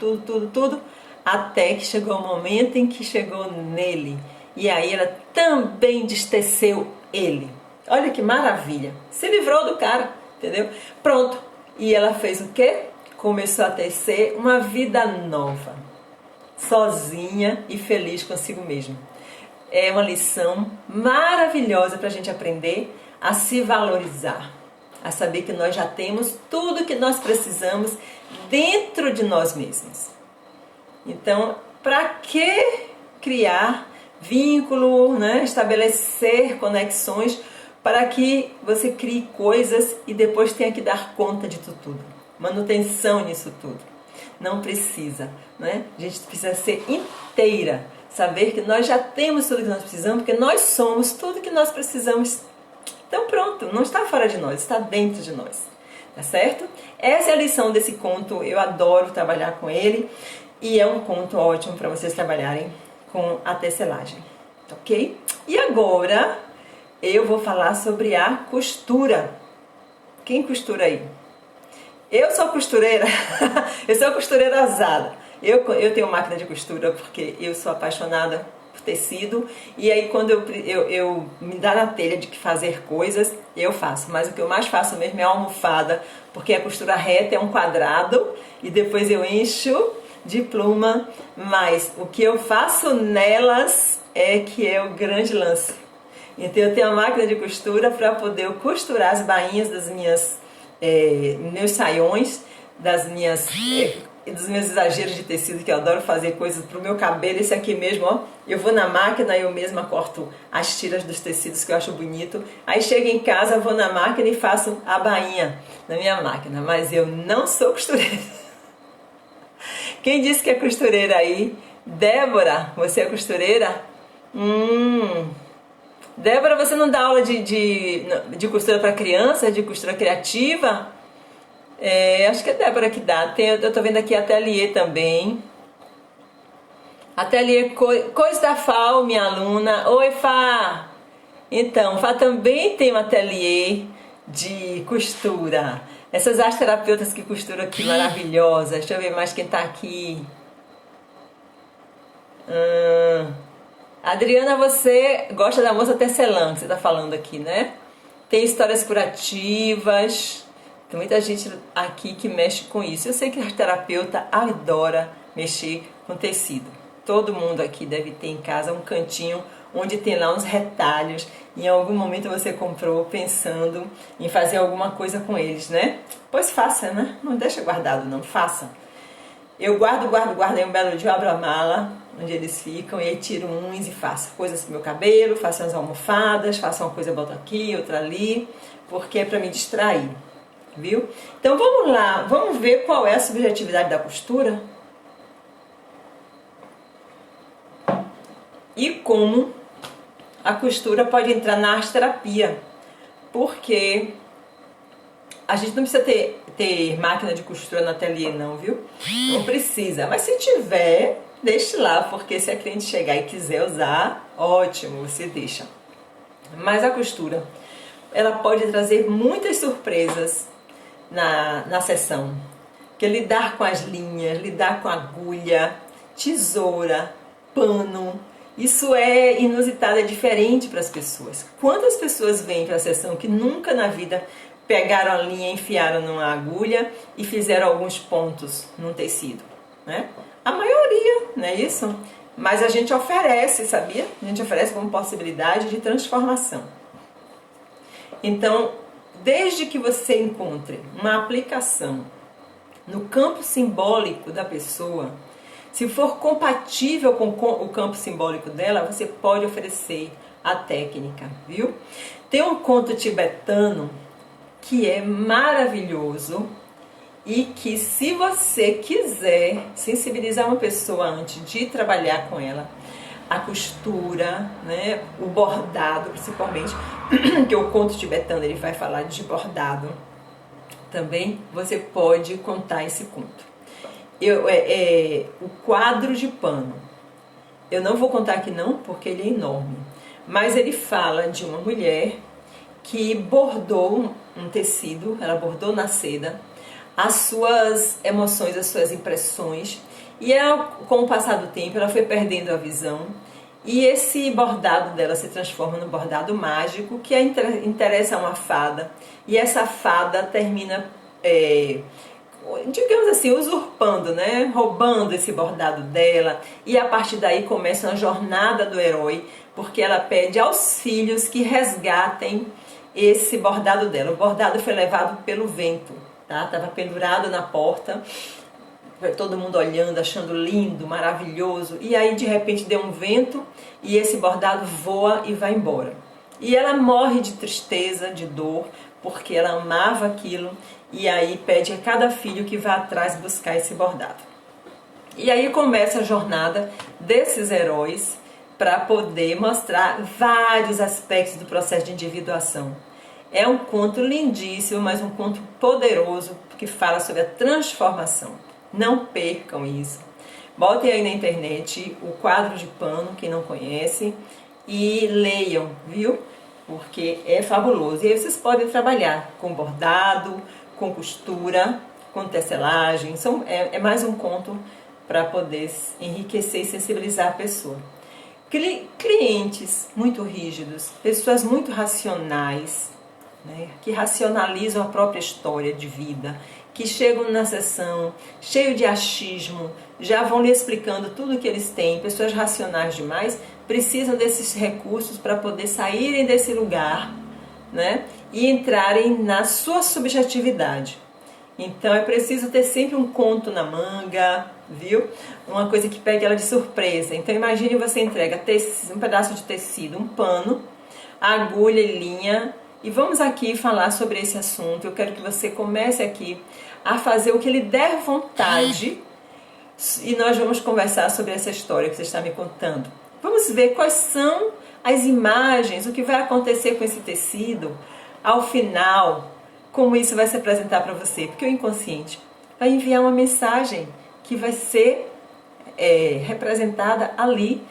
Speaker 1: tudo, até que chegou o momento em que chegou nele. E aí ela também desteceu ele. Olha que maravilha! Se livrou do cara, entendeu? Pronto. E ela fez o quê? Começou a tecer uma vida nova, sozinha e feliz consigo mesma. É uma lição maravilhosa para a gente aprender a se valorizar, a saber que nós já temos tudo que nós precisamos dentro de nós mesmos. Então, para que criar vínculo, né? Estabelecer conexões para que você crie coisas e depois tenha que dar conta de tudo? Manutenção nisso tudo. Não precisa, né? A gente precisa ser inteira, saber que nós já temos tudo que nós precisamos, porque nós somos tudo que nós precisamos. Então pronto, não está fora de nós, está dentro de nós, tá certo? Essa é a lição desse conto, eu adoro trabalhar com ele e é um conto ótimo para vocês trabalharem com a tecelagem, ok? E agora eu vou falar sobre a costura. Quem costura aí? Eu sou costureira, eu sou costureira ousada. Eu tenho máquina de costura porque eu sou apaixonada por tecido. E aí quando eu me dá na telha de que fazer coisas, eu faço. Mas o que eu mais faço mesmo é a almofada, porque a costura reta é um quadrado e depois eu encho de pluma. Mas o que eu faço nelas é que é o grande lance. Então eu tenho a máquina de costura para poder costurar as bainhas das meus saiões, dos meus exageros de tecido, que eu adoro fazer coisas pro meu cabelo. Esse aqui mesmo, ó, eu vou na máquina, eu mesma corto as tiras dos tecidos que eu acho bonito, aí chego em casa, vou na máquina e faço a bainha na minha máquina. Mas eu não sou costureira. Quem disse que é costureira aí? Débora, você é costureira? Débora, você não dá aula de costura para criança, de costura criativa? Acho que é Débora que dá. Eu tô vendo aqui ateliê também. Ateliê Coisa da Fá, minha aluna. Oi, Fá! Então, Fá também tem um ateliê de costura. Essas arteterapeutas que costuram aqui, maravilhosas. Deixa eu ver mais quem tá aqui. Adriana, você gosta da moça tecelã, que você tá falando aqui, né? Tem histórias curativas. Tem muita gente aqui que mexe com isso. Eu sei que a terapeuta adora mexer com tecido. Todo mundo aqui deve ter em casa um cantinho onde tem lá uns retalhos. Em algum momento você comprou pensando em fazer alguma coisa com eles, né? Pois faça, né? Não deixa guardado, não. Faça. Eu guardo. Aí um belo dia eu abro a mala onde eles ficam e aí tiro uns e faço coisas pro meu cabelo, faço umas almofadas, faço uma coisa, boto aqui, outra ali, porque é para me distrair. Viu? Então vamos lá, vamos ver qual é a subjetividade da costura e como a costura pode entrar na arteterapia, porque a gente não precisa ter máquina de costura no ateliê não, viu? Não precisa, mas se tiver, deixe lá, porque se a cliente chegar e quiser usar, ótimo, você deixa. Mas a costura, ela pode trazer muitas surpresas na sessão, que é lidar com as linhas, lidar com agulha, tesoura, pano. Isso é inusitado, é diferente para as pessoas. Quantas pessoas vêm para a sessão que nunca na vida pegaram a linha, enfiaram numa agulha e fizeram alguns pontos num tecido, né? A maioria, não é isso? Mas a gente oferece, sabia? A gente oferece como possibilidade de transformação. Então, desde que você encontre uma aplicação no campo simbólico da pessoa, se for compatível com o campo simbólico dela, você pode oferecer a técnica, viu? Tem um conto tibetano que é maravilhoso e que, se você quiser sensibilizar uma pessoa antes de trabalhar com ela, a costura, né? O bordado principalmente, que o conto tibetano ele vai falar de bordado. Também você pode contar esse conto. O quadro de pano. Eu não vou contar aqui não, porque ele é enorme. Mas ele fala de uma mulher que bordou um tecido, ela bordou na seda, as suas emoções, as suas impressões. E ela, com o passar do tempo, ela foi perdendo a visão. E esse bordado dela se transforma num bordado mágico que interessa a uma fada. E essa fada termina, digamos assim, usurpando, né? Roubando esse bordado dela. E a partir daí começa uma jornada do herói, porque ela pede aos filhos que resgatem esse bordado dela. O bordado foi levado pelo vento, tá? Estava pendurado na porta. Todo mundo olhando, achando lindo, maravilhoso. E aí de repente deu um vento e esse bordado voa e vai embora. E ela morre de tristeza, de dor, porque ela amava aquilo. E aí pede a cada filho que vá atrás buscar esse bordado. E aí começa a jornada desses heróis para poder mostrar vários aspectos do processo de individuação. É um conto lindíssimo, mas um conto poderoso que fala sobre a transformação. Não percam isso. Botem aí na internet o quadro de pano, quem não conhece, e leiam, viu? Porque é fabuloso. E aí vocês podem trabalhar com bordado, com costura, com tecelagem. É mais um conto para poder enriquecer e sensibilizar a pessoa. Clientes muito rígidos, pessoas muito racionais, né, que racionalizam a própria história de vida, que chegam na sessão cheio de achismo, já vão lhe explicando tudo o que eles têm. Pessoas racionais demais precisam desses recursos para poder saírem desse lugar, né, e entrarem na sua subjetividade. Então é preciso ter sempre um conto na manga, viu? Uma coisa que pegue ela de surpresa. Então imagine você entrega um pedaço de tecido, um pano, agulha e linha. E vamos aqui falar sobre esse assunto. Eu quero que você comece aqui a fazer o que lhe der vontade. E nós vamos conversar sobre essa história que você está me contando. Vamos ver quais são as imagens, o que vai acontecer com esse tecido ao final, como isso vai se apresentar para você. Porque o inconsciente vai enviar uma mensagem que vai ser representada ali,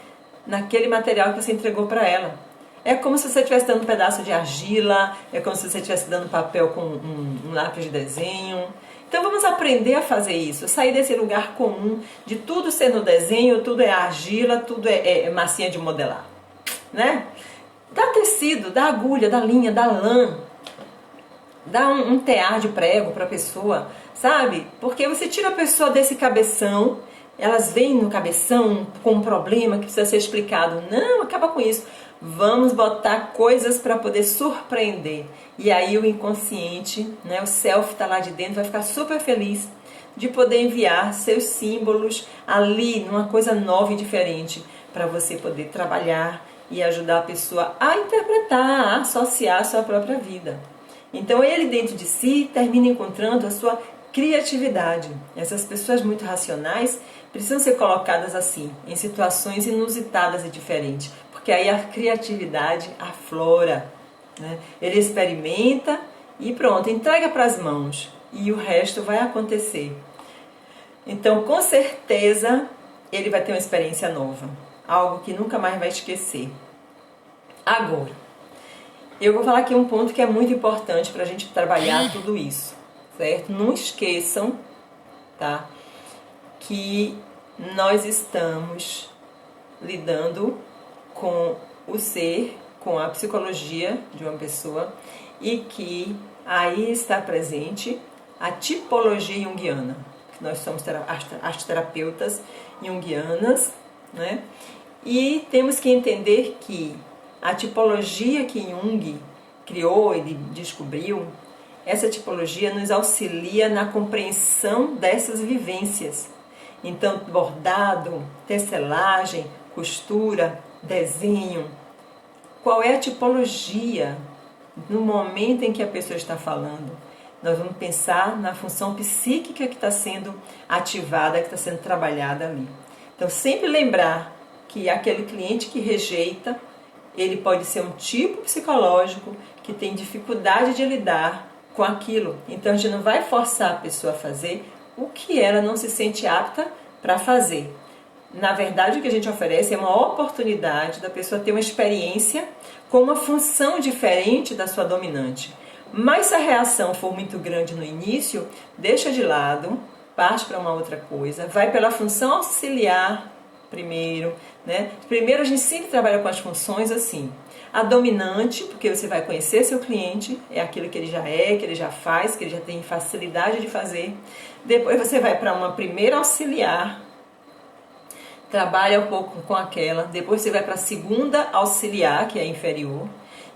Speaker 1: naquele material que você entregou para ela. É como se você estivesse dando um pedaço de argila, é como se você estivesse dando papel com um lápis de desenho. Então vamos aprender a fazer isso, sair desse lugar comum de tudo ser no desenho, tudo é argila, tudo é massinha de modelar, né? Dá tecido, dá agulha, dá linha, dá lã, dá um tear de prego para a pessoa, sabe? Porque você tira a pessoa desse cabeção, elas vêm no cabeção com um problema que precisa ser explicado. Não, acaba com isso. Vamos botar coisas para poder surpreender. E aí o inconsciente, né, o self está lá de dentro, vai ficar super feliz de poder enviar seus símbolos ali, numa coisa nova e diferente, para você poder trabalhar e ajudar a pessoa a interpretar, a associar a sua própria vida. Então ele dentro de si termina encontrando a sua criatividade. Essas pessoas muito racionais precisam ser colocadas assim, em situações inusitadas e diferentes, porque aí a criatividade aflora, né? Ele experimenta e pronto, entrega para as mãos e o resto vai acontecer. Então, com certeza, ele vai ter uma experiência nova, algo que nunca mais vai esquecer. Agora, eu vou falar aqui um ponto que é muito importante para a gente trabalhar tudo isso, certo? Não esqueçam, tá, que nós estamos lidando com o ser, com a psicologia de uma pessoa e que aí está presente a tipologia junguiana. Nós somos arteterapeutas junguianas, né? E temos que entender que a tipologia que Jung criou e descobriu, essa tipologia nos auxilia na compreensão dessas vivências. Então, bordado, tecelagem, costura, desenho. Qual é a tipologia no momento em que a pessoa está falando? Nós vamos pensar na função psíquica que está sendo ativada, que está sendo trabalhada ali. Então, sempre lembrar que aquele cliente que rejeita, ele pode ser um tipo psicológico que tem dificuldade de lidar com aquilo. Então a gente não vai forçar a pessoa a fazer o que ela não se sente apta para fazer. Na verdade, o que a gente oferece é uma oportunidade da pessoa ter uma experiência com uma função diferente da sua dominante. Mas se a reação for muito grande no início, deixa de lado, parte para uma outra coisa, vai pela função auxiliar primeiro, né? Primeiro a gente sempre trabalha com as funções assim. A dominante, porque você vai conhecer seu cliente, é aquilo que ele já é, que ele já faz, que ele já tem facilidade de fazer. Depois você vai para uma primeira auxiliar, trabalha um pouco com aquela, depois você vai para a segunda auxiliar, que é a inferior,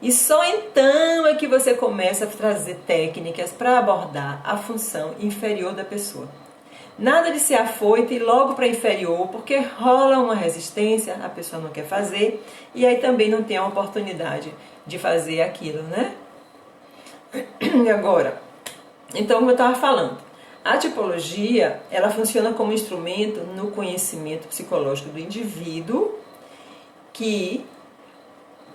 Speaker 1: e só então é que você começa a trazer técnicas para abordar a função inferior da pessoa. Nada de ser afoito e logo para inferior, porque rola uma resistência, a pessoa não quer fazer, e aí também não tem a oportunidade de fazer aquilo, né? E agora, então, como eu estava falando, a tipologia, ela funciona como instrumento no conhecimento psicológico do indivíduo, que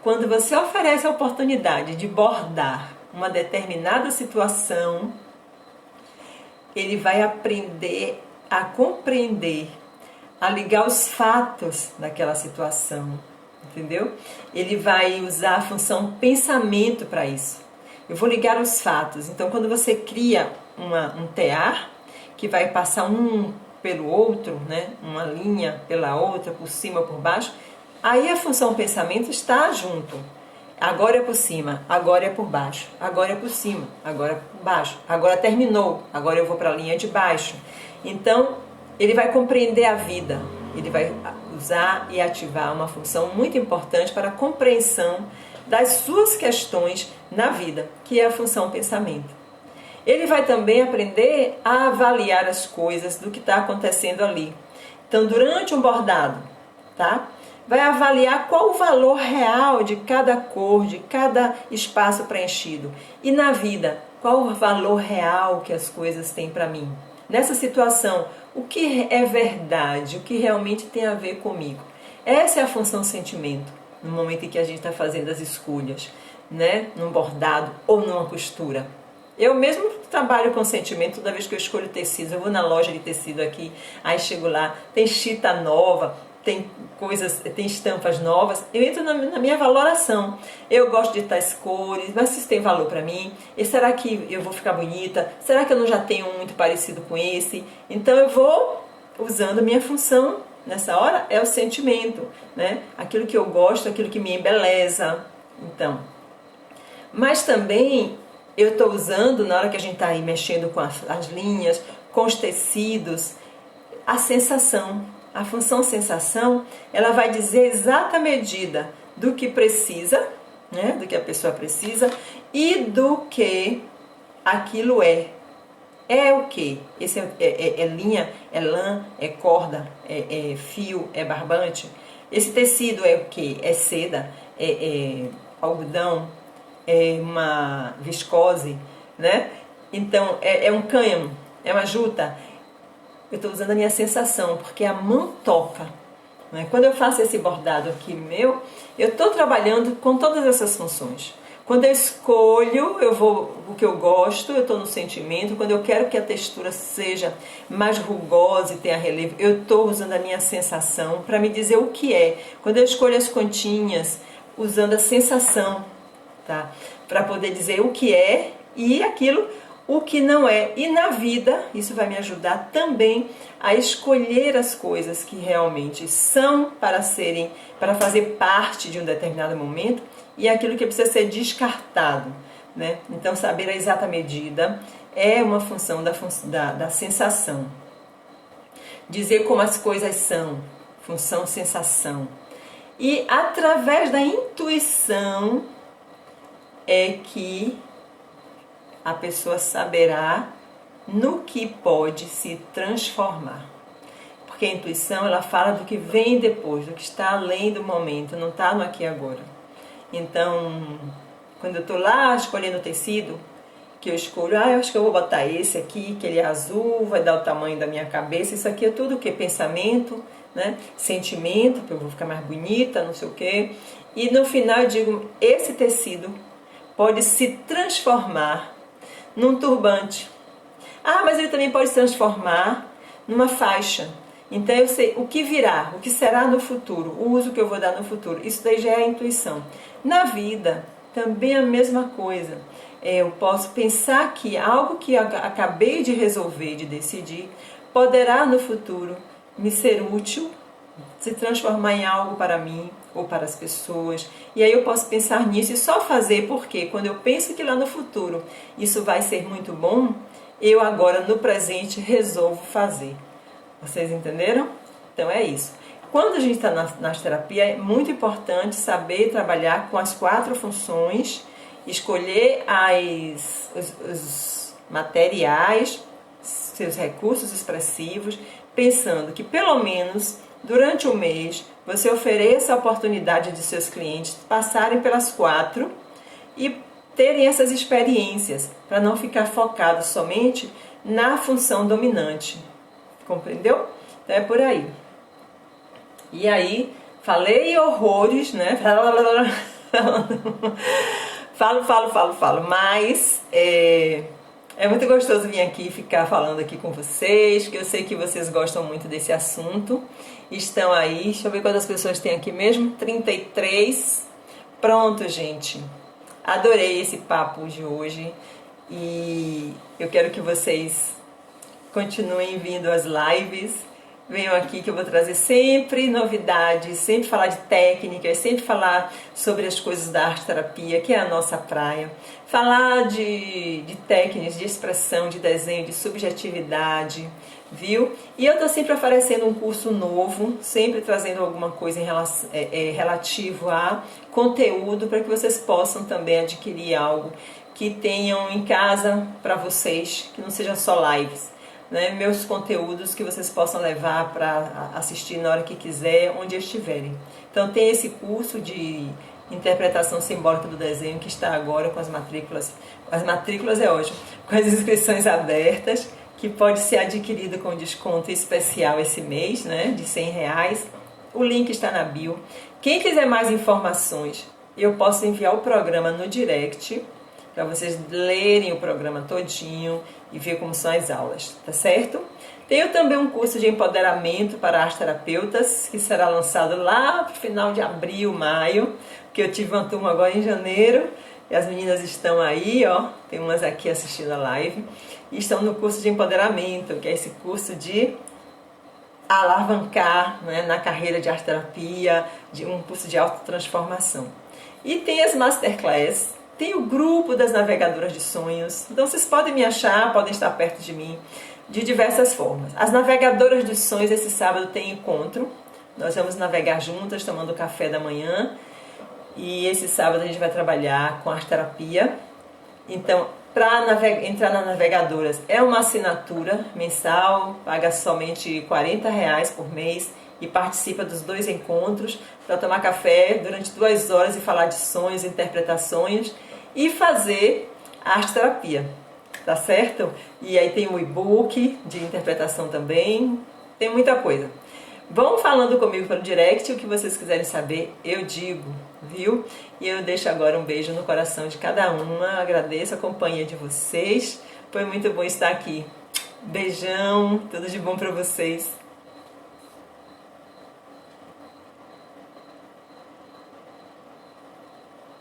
Speaker 1: quando você oferece a oportunidade de bordar uma determinada situação, ele vai aprender a compreender, a ligar os fatos daquela situação, entendeu? Ele vai usar a função pensamento para isso. Eu vou ligar os fatos. Então, quando você cria um tear, que vai passar um pelo outro, né? Uma linha pela outra, por cima ou por baixo, aí a função pensamento está junto. Agora é por cima, agora é por baixo, agora é por cima, agora é por baixo, agora terminou, agora eu vou para a linha de baixo. Então, ele vai compreender a vida, ele vai usar e ativar uma função muito importante para a compreensão das suas questões na vida, que é a função pensamento. Ele vai também aprender a avaliar as coisas do que está acontecendo ali. Então, durante um bordado, tá? Vai avaliar qual o valor real de cada cor, de cada espaço preenchido. E na vida, qual o valor real que as coisas têm para mim? Nessa situação, o que é verdade, o que realmente tem a ver comigo? Essa é a função sentimento, no momento em que a gente está fazendo as escolhas, né? Num bordado ou numa costura. Eu mesmo trabalho com sentimento toda vez que eu escolho tecidos. Eu vou na loja de tecido aqui, aí chego lá, tem chita nova, tem coisas, tem estampas novas, eu entro na minha valoração. Eu gosto de tais cores, mas isso tem valor para mim? E será que eu vou ficar bonita? Será que eu não já tenho um muito parecido com esse? Então eu vou usando a minha função, nessa hora, é o sentimento, né? Aquilo que eu gosto, aquilo que me embeleza. Então, mas também eu estou usando, na hora que a gente está aí mexendo com as linhas, com os tecidos, a sensação. A função sensação, ela vai dizer exata medida do que precisa, né, do que a pessoa precisa e do que aquilo é. É o que? Esse é linha, é lã, é corda, é fio, é barbante. Esse tecido é o que? É seda, é algodão, é uma viscose, né? Então, é um cânhamo, é uma juta. Eu estou usando a minha sensação, porque a mão toca. Né? Quando eu faço esse bordado aqui meu, eu estou trabalhando com todas essas funções. Quando eu escolho, eu vou o que eu gosto, eu estou no sentimento. Quando eu quero que a textura seja mais rugosa e tenha relevo, eu estou usando a minha sensação para me dizer o que é. Quando eu escolho as continhas, usando a sensação, tá? Para poder dizer o que é e aquilo o que não é. E na vida, isso vai me ajudar também a escolher as coisas que realmente são para fazer parte de um determinado momento e aquilo que precisa ser descartado, né? Então, saber a exata medida é uma função da sensação. Dizer como as coisas são, função sensação. E através da intuição é que a pessoa saberá no que pode se transformar. Porque a intuição, ela fala do que vem depois, do que está além do momento, não está no aqui e agora. Então, quando eu estou lá escolhendo o tecido, que eu escolho, eu acho que eu vou botar esse aqui, que ele é azul, vai dar o tamanho da minha cabeça. Isso aqui é tudo o que? Pensamento, né? Sentimento, que eu vou ficar mais bonita, não sei o quê. E no final eu digo, esse tecido pode se transformar num turbante. Mas ele também pode se transformar numa faixa. Então eu sei o que virá, o que será no futuro, o uso que eu vou dar no futuro. Isso daí já é a intuição. Na vida, também a mesma coisa. Eu posso pensar que algo que eu acabei de resolver, de decidir, poderá no futuro me ser útil, se transformar em algo para mim ou para as pessoas. E aí eu posso pensar nisso e só fazer porque quando eu penso que lá no futuro isso vai ser muito bom, eu agora no presente resolvo fazer. Vocês entenderam? Então é isso. Quando a gente está na terapia, é muito importante saber trabalhar com as 4 funções, escolher os materiais, seus recursos expressivos, pensando que pelo menos durante o mês você ofereça a oportunidade de seus clientes passarem pelas 4 e terem essas experiências, para não ficar focado somente na função dominante. Compreendeu? Então é por aí. E aí, falei horrores, né? Falo, mas é muito gostoso vir aqui ficar falando aqui com vocês, que eu sei que vocês gostam muito desse assunto. Estão aí, deixa eu ver quantas pessoas tem aqui mesmo, 33. Pronto, gente. Adorei esse papo de hoje e eu quero que vocês continuem vindo às lives. Venham aqui que eu vou trazer sempre novidades, sempre falar de técnicas, sempre falar sobre as coisas da arte terapia, que é a nossa praia. Falar de técnicas, de expressão, de desenho, de subjetividade, viu? E eu estou sempre oferecendo um curso novo, sempre trazendo alguma coisa relativo a conteúdo para que vocês possam também adquirir algo que tenham em casa para vocês, que não seja só lives. Né, meus conteúdos que vocês possam levar para assistir na hora que quiser, onde estiverem. Então tem esse curso de interpretação simbólica do desenho que está agora com as matrículas é ótimo, com as inscrições abertas, que pode ser adquirido com desconto especial esse mês, né, de R$100. O link está na bio. Quem quiser mais informações, eu posso enviar o programa no direct, para vocês lerem o programa todinho e ver como são as aulas, tá certo? Tenho também um curso de empoderamento para arteterapeutas, que será lançado lá no final de abril, maio, que eu tive uma turma agora em janeiro, e as meninas estão aí, ó, tem umas aqui assistindo a live, e estão no curso de empoderamento, que é esse curso de alavancar, né, na carreira de arteterapia, de um curso de autotransformação. E tem as masterclass. Tem o grupo das navegadoras de sonhos, então vocês podem me achar, podem estar perto de mim de diversas formas. As navegadoras dos sonhos, esse sábado tem encontro, nós vamos navegar juntas, tomando café da manhã, e esse sábado a gente vai trabalhar com arte terapia. Então, para entrar nas navegadoras é uma assinatura mensal, paga somente R$40 por mês, e participa dos 2 encontros para tomar café durante 2 horas e falar de sonhos, interpretações e fazer arte terapia, tá certo? E aí tem o e-book de interpretação também, tem muita coisa. Vão falando comigo pelo direct, o que vocês quiserem saber, eu digo, viu? E eu deixo agora um beijo no coração de cada uma, agradeço a companhia de vocês, foi muito bom estar aqui. Beijão, tudo de bom para vocês.